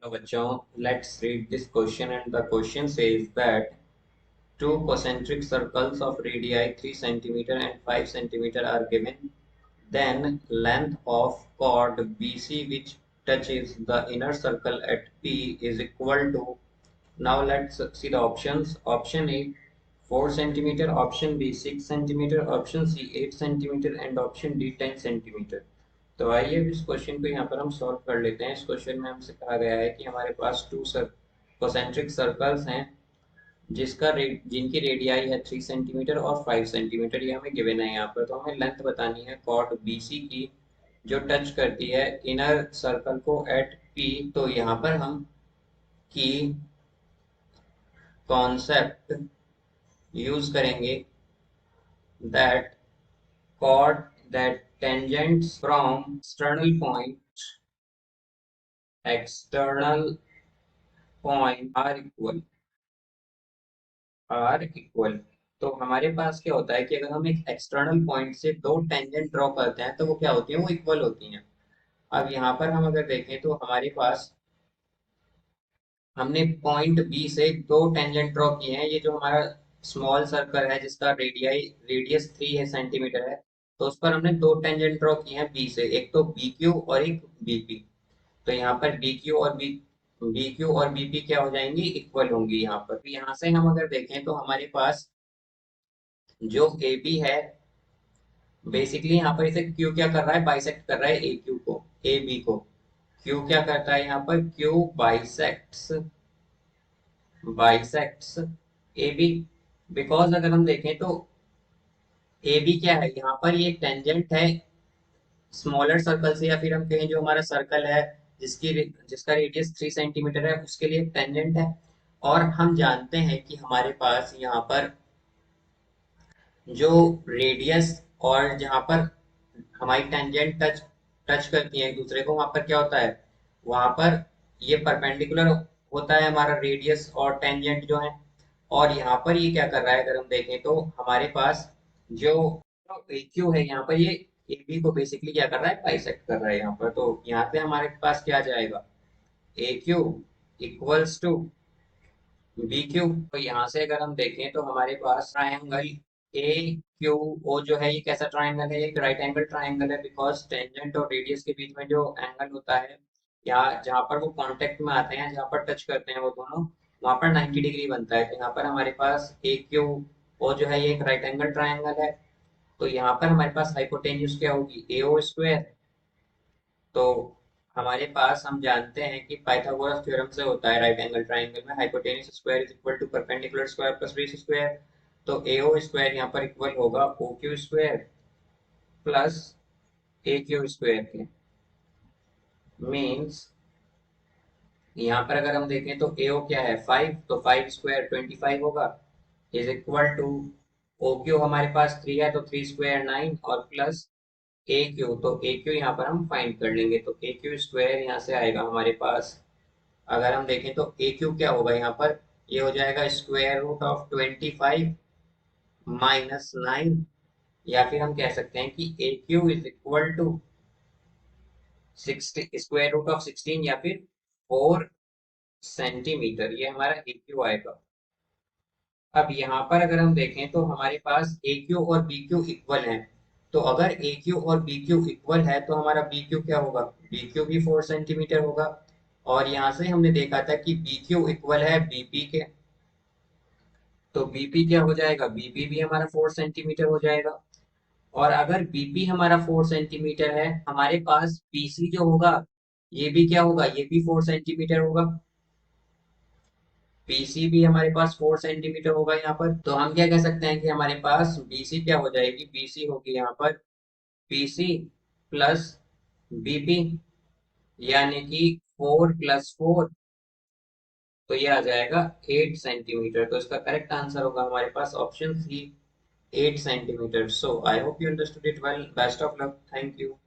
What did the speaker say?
Hello bachcho, let's read this question, and the question says that two concentric circles of radii 3 centimeter and 5 centimeter are given. Then length of chord BC which touches the inner circle at P is equal to. Now let's see the options. Option A 4 centimeter, option B 6 centimeter, option C 8 centimeter and option D 10 centimeter. तो आइए अब इस question को यहाँ पर हम solve कर लेते हैं। इस क्वेश्चन में हमसे कहा गया है कि हमारे पास टू कॉन्सेंट्रिक सर्कल्स हैं जिनकी रेडियाई है 3 सेंटीमीटर और 5 सेंटीमीटर, ये हमें गिवन है यहाँ पर। तो हमें लेंथ बतानी है कॉर्ड BC की जो टच करती है इनर सर्कल को एट P। तो यहाँ पर हम की कॉन्सेप्ट यूज करेंगे that chord that tangents from external point are equal। तो हमारे पास क्या होता है कि अगर हम एक एक्सटर्नल पॉइंट से दो टेंजेंट ड्रॉ करते हैं तो वो क्या होती है, वो इक्वल होती हैं। अब यहाँ पर हम अगर देखें तो हमारे पास हमने पॉइंट बी से दो टेंजेंट ड्रॉ किए हैं। ये जो हमारा स्मॉल सर्कल है जिसका रेडियस 3 है सेंटीमीटर है, तो उस पर हमने दो टेंजेंट ड्रॉ किए हैं बी से, एक तो बी क्यू और एक बीपी। तो यहाँ पर बी क्यू और बीपी क्या हो जाएंगी, इक्वल होंगी। यहाँ पर यहाँ से हम अगर देखें तो हमारे पास जो ए बी है, बेसिकली यहाँ पर इसे क्यू क्या कर रहा है, बाइसेक्ट कर रहा है ए क्यू को, ए बी को। क्यू क्या करता है यहाँ पर, Q bisects A B. Because अगर हम देखें तो ए बी क्या है यहाँ पर, ये टेंजेंट है स्मॉलर सर्कल से, या फिर हम कहें जो हमारा सर्कल है जिसका रेडियस 3 सेंटीमीटर है उसके लिए टेंजेंट है। और हम जानते हैं कि हमारे पास यहाँ पर जो रेडियस और जहाँ पर हमारी टेंजेंट टच करती है एक दूसरे को, वहां पर क्या होता है, वहां पर ये परपेंडिकुलर होता है हमारा रेडियस और टेंजेंट जो है। और यहाँ पर ये क्या कर रहा है, अगर हम देखें तो हमारे पास जो क्यू है यहाँ पर, ये ए बी को बेसिकली क्या कर रहा है, बाइसेक्ट कर रहा है यहाँ पर। तो यहाँ पे हमारे पास क्या आ जाएगा, A Q equals to B Q. तो यहाँ से अगर हम देखें तो हमारे पास ट्रायंगल ए क्यू ओ जो है, ये कैसा ट्रायंगल है, एक राइट एंगल ट्रायंगल है। बिकॉज टेंजेंट और रेडियस के बीच में जो एंगल होता है, या जहाँ पर वो कांटेक्ट में आते हैं, जहाँ पर टच करते हैं वो दोनों, वहां पर 90 डिग्री बनता है। तो यहाँ पर हमारे पास ए क्यू ओ जो है, ये एक राइट एंगल ट्रायंगल है। तो यहाँ पर हमारे पास हाइपोटेन्यूज क्या होगी, ए ओ स्क्वायर। तो हमारे पास हम जानते हैं कि पाइथागोरस थ्योरम से होता है राइट एंगल ट्राइंगल में hypotenuse square is equal to perpendicular square plus base square. तो एओ स्क्वायर यहाँ पर इक्वल होगा O Q square plus A Q square के। मीन्स यहाँ पर अगर हम देखें तो एओ क्या है 5, तो 5 स्क्वायर 25 होगा, is equal to O Q हमारे पास 3 है, तो 3 स्क्वायर 9 और प्लस ए क्यू। तो ए क्यू यहाँ पर हम फाइंड कर लेंगे, तो ए क्यू स्क्वायर यहाँ से आएगा हमारे पास। अगर हम देखें तो ए क्यू क्या होगा यहाँ पर, ये हो जाएगा स्क्वायर रूट ऑफ 25 माइनस 9। या फिर हम कह सकते हैं कि A Q is equal to 60 square root of 16 या फिर 4 सेंटीमीटर, ये हमारा ए क्यू आएगा। अब यहाँ पर अगर हम देखें तो हमारे पास ए क्यू और बी क्यू इक्वल है। तो अगर ए क्यू और बी क्यू इक्वल है तो हमारा बी क्यू क्या होगा, बी क्यू भी 4 सेंटीमीटर होगा। और यहाँ से हमने देखा था कि बी क्यू इक्वल है बीपी के, तो बीपी क्या हो जाएगा, बीपी भी हमारा 4 सेंटीमीटर हो जाएगा। और अगर बीपी हमारा 4 सेंटीमीटर है, हमारे पास बीसी जो होगा ये भी क्या होगा, ये भी 4 सेंटीमीटर होगा। बीसी भी हमारे पास 4 सेंटीमीटर होगा यहाँ पर। तो हम क्या कह सकते हैं कि हमारे पास बीसी क्या हो जाएगी, बीसी होगी यहाँ पर बीसी प्लस बीपी, यानी कि 4 + 4, तो ये आ जाएगा 8 सेंटीमीटर। तो इसका करेक्ट आंसर होगा हमारे पास option C, 8 centimetre. So I hope you understood it well. Best of luck, thank you.